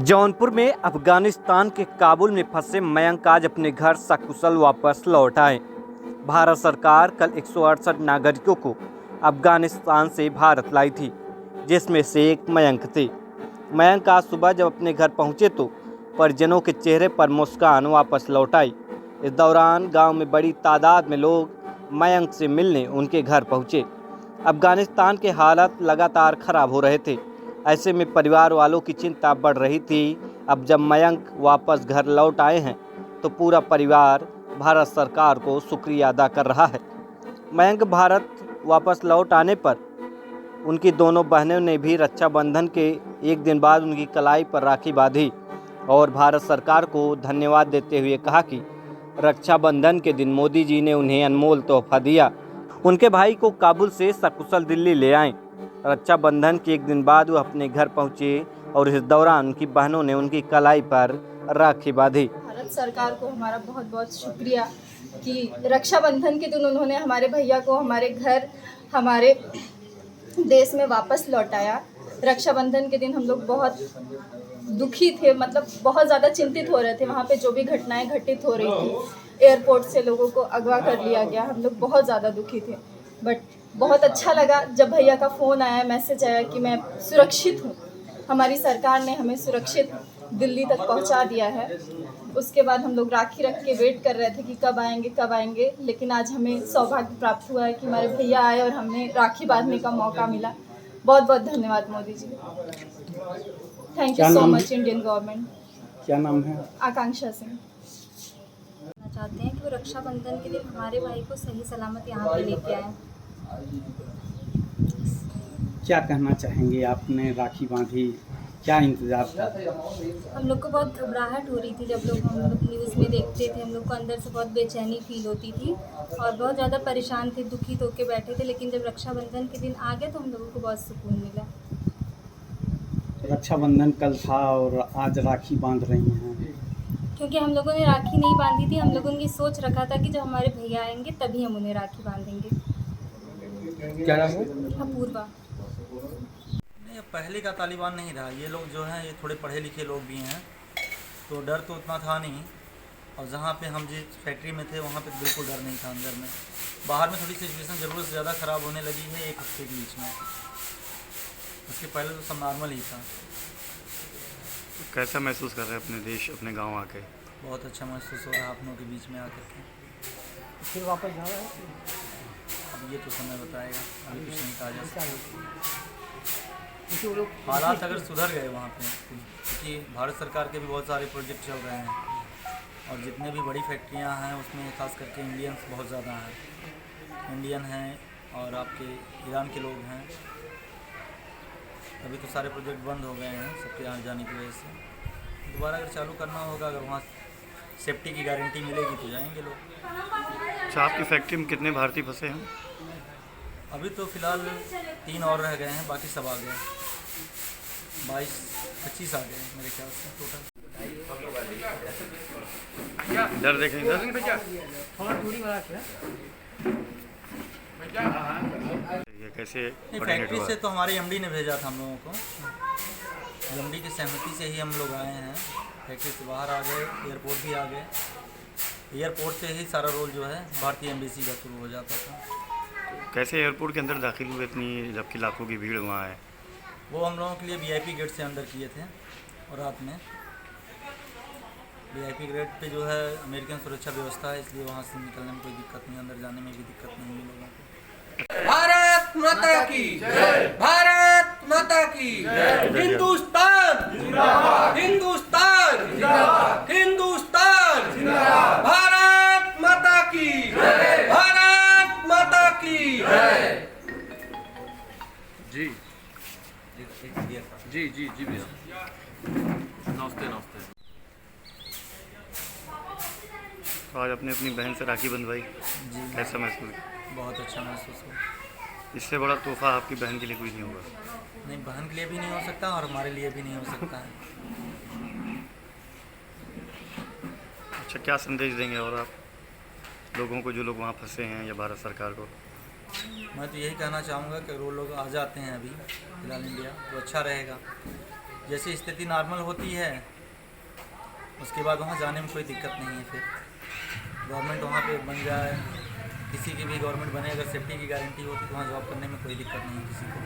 जौनपुर में अफगानिस्तान के काबुल में फंसे मयंक आज अपने घर सकुशल वापस लौट आए। भारत सरकार कल 168 नागरिकों को अफगानिस्तान से भारत लाई थी, जिसमें से एक मयंक थे। मयंक आज सुबह जब अपने घर पहुंचे तो परिजनों के चेहरे पर मुस्कान वापस लौट आई। इस दौरान गांव में बड़ी तादाद में लोग मयंक से मिलने उनके घर पहुंचे। अफगानिस्तान के हालात लगातार खराब हो रहे थे, ऐसे में परिवार वालों की चिंता बढ़ रही थी। अब जब मयंक वापस घर लौट आए हैं तो पूरा परिवार भारत सरकार को शुक्रिया अदा कर रहा है। मयंक भारत वापस लौट आने पर उनकी दोनों बहनों ने भी रक्षाबंधन के एक दिन बाद उनकी कलाई पर राखी बांधी और भारत सरकार को धन्यवाद देते हुए कहा कि रक्षाबंधन के दिन मोदी जी ने उन्हें अनमोल तोहफा दिया। उनके भाई को काबुल से सकुशल दिल्ली ले आए। रक्षाबंधन के एक दिन बाद वो अपने घर पहुंचे और इस दौरान उनकी बहनों ने उनकी कलाई पर राखी बांधी। भारत सरकार को हमारा बहुत बहुत शुक्रिया कि रक्षाबंधन के दिन उन्होंने हमारे भैया को हमारे घर हमारे देश में वापस लौटाया। रक्षाबंधन के दिन हम लोग बहुत दुखी थे, मतलब बहुत ज़्यादा चिंतित हो रहे थे। वहाँ पे जो भी घटनाएं घटित हो रही थी, एयरपोर्ट से लोगों को अगवा कर लिया गया, हम लोग बहुत ज़्यादा दुखी थे। बट बहुत अच्छा लगा जब भैया का फ़ोन आया, मैसेज आया कि मैं सुरक्षित हूँ। हमारी सरकार ने हमें सुरक्षित दिल्ली तक पहुँचा दिया है। उसके बाद हम लोग राखी रख के वेट कर रहे थे कि कब आएंगे, लेकिन आज हमें सौभाग्य प्राप्त हुआ है कि हमारे भैया आए और हमने राखी बांधने का मौका मिला। बहुत बहुत धन्यवाद Modi ji. Thank you so much Indian government. क्या नाम है? आकांक्षा सिंह। चाहते हैं कि वो रक्षाबंधन के दिन हमारे भाई को सही सलामत यहाँ पे लेके आए। क्या कहना चाहेंगे? आपने राखी बांधी, क्या इंतजार था? हम लोग को बहुत घबराहट हो रही थी जब हम लोग न्यूज़ में देखते थे। हम लोग को अंदर से बहुत बेचैनी फील होती थी और बहुत ज़्यादा परेशान थे, दुखी होके बैठे थे। लेकिन जब रक्षाबंधन के दिन आ गए तो हम लोगों को बहुत सुकून मिला। रक्षाबंधन कल था और आज राखी बांध रही हैं, क्योंकि हम लोगों ने राखी नहीं बांधी थी। हम लोगों ने सोच रखा था कि जब हमारे भैया आएंगे तभी हम उन्हें राखी बांधेंगे। क्या नाम है? अपूर्वा। नहीं, पहले का तालिबान नहीं रहा। ये लोग जो हैं ये थोड़े पढ़े लिखे लोग भी हैं, तो डर तो उतना था नहीं। और जहाँ पे हम जिस फैक्ट्री में थे वहाँ पे बिल्कुल डर नहीं था अंदर में। बाहर में थोड़ी सिचुएशन ज़रूरत से ज़्यादा ख़राब होने लगी है एक हफ्ते के बीच में। उसके पहले तो सब नॉर्मल ही था। कैसा महसूस कर रहे हैं अपने देश, अपने गांव आके? बहुत अच्छा महसूस हो रहा है अपनों के बीच में आकर के। फिर वापस जा रहा है? अब ये तो समय बताएगा, अभी कुछ नहीं कहा जा सकता। हालात अगर सुधर गए वहाँ पे, क्योंकि भारत सरकार के भी बहुत सारे प्रोजेक्ट चल रहे हैं और जितने भी बड़ी फैक्ट्रियाँ हैं उसमें खास करके इंडियंस बहुत ज़्यादा हैं। इंडियन हैं और आपके ईरान के लोग हैं। अभी तो सारे प्रोजेक्ट बंद हो गए हैं सबके यहाँ जाने की वजह से। दोबारा अगर चालू करना होगा, अगर वहाँ सेफ्टी की गारंटी मिलेगी तो जाएंगे लोग। अच्छा, आपकी फैक्ट्री में कितने भारतीय फंसे हैं? अभी तो फ़िलहाल 3 और रह गए हैं, बाकी सब आ गए। 22-25 आ गए मेरे ख्याल से टोटल। इधर देखें, इधर। ये कैसे फैक्ट्री से तो हमारे एमडी ने भेजा था हम लोगों को। एमडी की सहमति से ही हम लोग आए हैं। फैक्ट्री से बाहर आ गए, एयरपोर्ट भी आ गए। एयरपोर्ट से ही सारा रोल जो है भारतीय एम्बेसी का शुरू हो जाता था। कैसे एयरपोर्ट के अंदर दाखिल हुए इतनी, जबकि लाखों की भीड़ वहाँ है? वो हम लोगों के लिए वीआईपी गेट से अंदर किए थे और रात में वीआईपी गेट पे जो है अमेरिकन सुरक्षा व्यवस्था है, इसलिए वहाँ से निकलने में कोई दिक्कत नहीं, अंदर जाने में भी दिक्कत नहीं है लोगों को। भारत माता की जय। भारत माता की जय। हिंदुस्तान जिंदाबाद। हिंदुस्तान जिंदाबाद। हिंदुस्तान जिंदाबाद। भारत माता की जय। भारत माता की जय। जी जी जी जी भैया, नमस्ते नमस्ते। तो आज अपने अपनी बहन से राखी बंधवाई, जी कैसा महसूस? बहुत अच्छा महसूस हुआ। इससे बड़ा तोहफा आपकी बहन के लिए कोई नहीं होगा? नहीं, बहन के लिए भी नहीं हो सकता और हमारे लिए भी नहीं हो सकता है। अच्छा, क्या संदेश देंगे और आप लोगों को, जो लोग वहाँ फंसे हैं, या भारत सरकार को? मैं तो यही कहना चाहूँगा कि वो लोग आ जाते हैं अभी फ़िलहाल इंडिया तो अच्छा रहेगा। जैसे स्थिति नॉर्मल होती है उसके बाद वहाँ जाने में कोई दिक्कत नहीं है। फिर गवर्नमेंट वहाँ पे बन जाए, किसी की भी गवर्नमेंट बने, अगर सेफ्टी की गारंटी होती तो वहाँ जॉब करने में कोई दिक्कत नहीं है किसी को।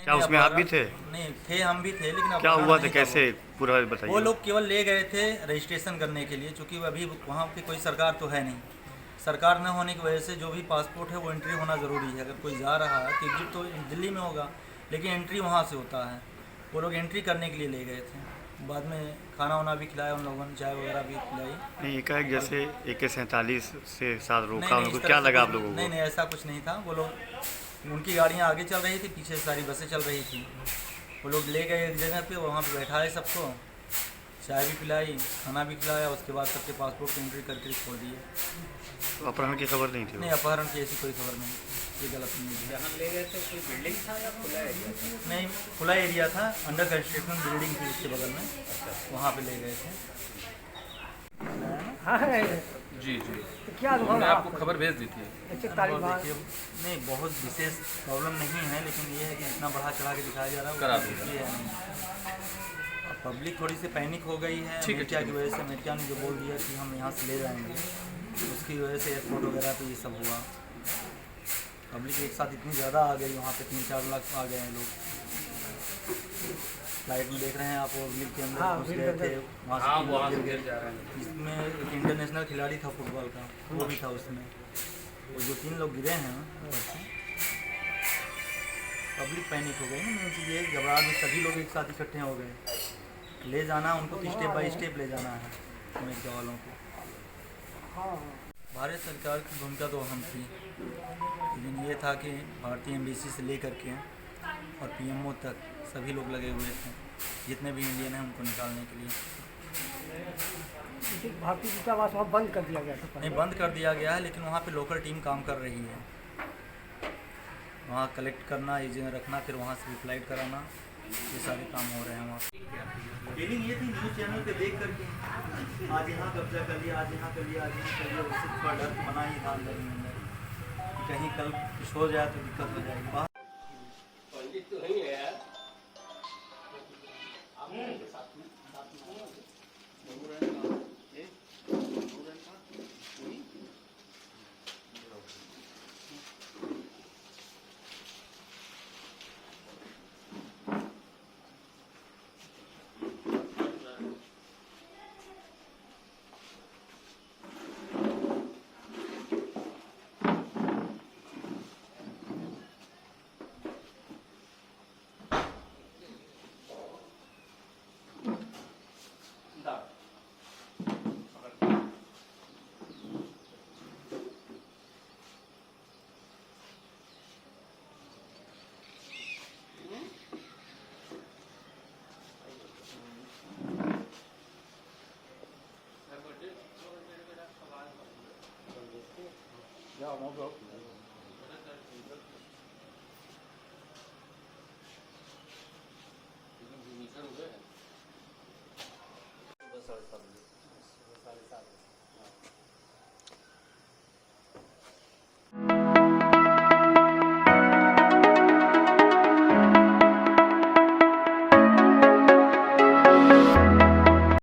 क्या उसमें आप भी थे? नहीं थे, हम भी थे, लेकिन क्या अपहरण हुआ था, नहीं कैसे हुआ। पूरा बताइए। वो लोग केवल ले गए थे रजिस्ट्रेशन करने के लिए, क्योंकि अभी वहाँ पे कोई सरकार तो है नहीं। सरकार न होने की वजह से जो भी पासपोर्ट है वो एंट्री होना ज़रूरी है। अगर कोई जा रहा है तो एग्जिट तो दिल्ली में होगा, लेकिन एंट्री वहाँ से होता है। वो लोग एंट्री करने के लिए ले गए थे। बाद में खाना वाना भी खिलाया उन लोगों ने, चाय वगैरह भी खिलाई। नहीं, एकाएक जैसे AK-47 से साथ नहीं, रोका नहीं, उनको, इस तरह क्या से लगा कुछ- आप लोगों नहीं को? नहीं, ऐसा कुछ नहीं था। वो लोग, उनकी गाड़ियाँ आगे चल रही थी, पीछे सारी बसें चल रही थी। वो लोग ले गए एक जगह पे, वहाँ पे बैठाए सबको, चाय भी पिलाई, खाना भी खिलाया। उसके बाद सबके पासपोर्ट की एंट्री करके छोड़ दिए। तो अपहरण की खबर नहीं थी? नहीं, अपहरण की ऐसी कोई खबर नहीं, ये गलत नहीं है। जहाँ ले गए थे कोई बिल्डिंग था या खुला एरिया था? नहीं, खुला एरिया था, अंडर कंस्ट्रक्शन बिल्डिंग थी उसके बगल में, वहाँ पे ले गए थे। जी जी, तो क्या हमने आपको खबर भेज दी थी। और देखिए, नहीं बहुत विशेष प्रॉब्लम नहीं है, लेकिन ये है कि इतना बढ़ा चढ़ा के दिखाया जा रहा है, करा वो दूँगा। इसलिए नहीं। पब्लिक थोड़ी सी पैनिक हो गई है ठीक है, मीडिया ठीक की है। वजह से। मीडिया ने जो बोल दिया कि हम यहाँ से ले जाएंगे, उसकी वजह से एयरपोर्ट वगैरह पे ये सब हुआ। पब्लिक एक साथ इतनी ज़्यादा आ गई, वहाँ पे 3-4 लाख आ गए हैं लोग। फ्लाइट में देख रहे हैं आप, वो व्हील के अंदर घुस गए थे, वहाँ से 3 लोग गिर गए। जा रहे हैं। इसमें एक इंटरनेशनल खिलाड़ी था फुटबॉल का, वो भी था उसमें। वो जो 3 लोग गिरे हैं ऊपर से, पब्लिक पैनिक हो गई ना। मेन चीज़ ये घबराहट में सभी लोग एक साथ इकट्ठे हो गए। ले जाना उनको तो स्टेप बाय स्टेप ले जाना है अमेरिका वालों को। भारत सरकार की भूमिका तो अहम थी, लेकिन ये था कि भारतीय एम्बेसी से लेकर के और PMO तक सभी लोग लगे हुए थे, जितने भी इंडियन हैं उनको निकालने के लिए। भारतीय दूतावास वहाँ बंद कर दिया गया था? नहीं, बंद कर दिया गया है, लेकिन वहाँ पे लोकल टीम काम कर रही है। वहाँ कलेक्ट करना, एक जगह रखना, फिर वहाँ से फ्लाइट कराना, ये सारे काम हो रहे हैं वहाँ। फीलिंग ये थी न्यूज़ चैनल पे देख करके, आज यहाँ कब्जा कर लिया, आज यहाँ कर लिया, आज यहाँ कर लिया, उससे थोड़ा डर तो बना ही था अंदर में अंदर कि कहीं कल कुछ हो जाए तो दिक्कत हो जाएगी। बाहर